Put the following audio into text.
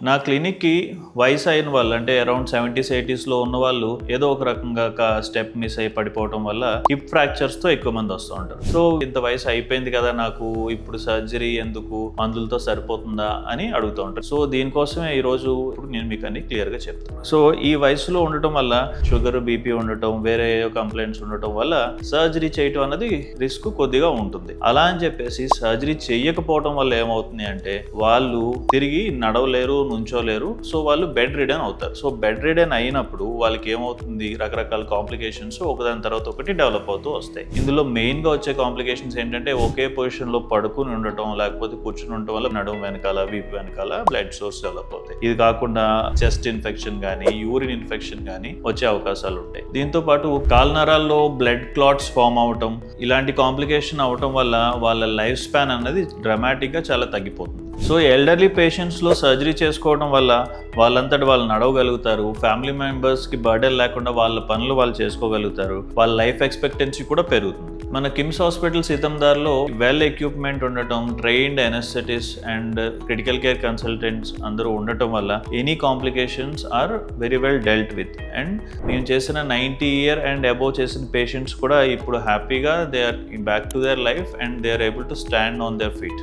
నా క్లినిక్కి వయసు అయిన వాళ్ళు అంటే అరౌండ్ 70s 80s ఉన్న వాళ్ళు ఏదో ఒక రకంగా స్టెప్ మిస్ అయి పడిపోవడం వల్ల హిప్ ఫ్రాక్చర్స్తో ఎక్కువ మంది వస్తూ ఉంటారు. సో ఇంత వయసు అయిపోయింది కదా, నాకు ఇప్పుడు సర్జరీ ఎందుకు, మందులతో సరిపోతుందా అని అడుగుతూ ఉంటారు. సో దీనికోసమే ఈరోజు నేను మీకు అన్ని క్లియర్గా చెప్తాను. సో ఈ వయసులో ఉండటం వల్ల షుగర్, బీపీ ఉండటం, వేరే కంప్లైంట్స్ ఉండటం వల్ల సర్జరీ చేయటం అన్నది రిస్క్ కొద్దిగా ఉంటుంది. అలా అని చెప్పేసి సర్జరీ చేయకపోవడం వల్ల ఏమవుతుంది అంటే వాళ్ళు తిరిగి నడవలేరు, నుంచోలేరు. సో వాళ్ళు బెడ్ రిడన్ అవుతారు. సో బెడ్ రిడన్ అయినప్పుడు వాళ్ళకి ఏమవుతుంది, రకరకాల కాంప్లికేషన్స్ ఒకదాని తర్వాత ఒకటి డెవలప్ అవుతూ వస్తాయి. ఇందులో మెయిన్ గా వచ్చే కాంప్లికేషన్స్ ఏంటంటే ఒకే పొజిషన్ లో పడుకుని ఉండటం, లేకపోతే కూర్చుని ఉండటం వల్ల నడుము వెనకాల, వీపు వెనకాల బ్లడ్ సోర్స్ డెవలప్ అవుతాయి. ఇది కాకుండా చెస్ట్ ఇన్ఫెక్షన్ కానీ, యూరిన్ ఇన్ఫెక్షన్ కానీ వచ్చే అవకాశాలు ఉంటాయి. దీంతో పాటు కాల్నరాల్లో బ్లడ్ క్లాట్స్ ఫామ్ అవటం, ఇలాంటి కాంప్లికేషన్ అవటం వల్ల వాళ్ళ లైఫ్ స్పాన్ అన్నది డ్రామాటిక్ గా చాలా తగ్గిపోతుంది. సో ఎల్డర్లీ పేషెంట్స్లో సర్జరీ చేసుకోవడం వల్ల వాళ్ళంతటి వాళ్ళు నడవగలుగుతారు, ఫ్యామిలీ మెంబర్స్కి బర్డెన్ లేకుండా వాళ్ళ పనులు వాళ్ళు చేసుకోగలుగుతారు, వాళ్ళ లైఫ్ ఎక్స్పెక్టెన్సీ కూడా పెరుగుతుంది. మన కిమ్స్ హాస్పిటల్ సీతందార్లో వెల్ ఎక్విప్మెంట్ ఉండటం, trained anaesthetist and critical care consultants అందరూ ఉండటం వల్ల any complications are very well dealt with. And మేము చేసిన 90 year అండ్ అబోవ్ చేసిన పేషెంట్స్ కూడా ఇప్పుడు హ్యాపీగా they are back to their life and they are able to stand on their feet.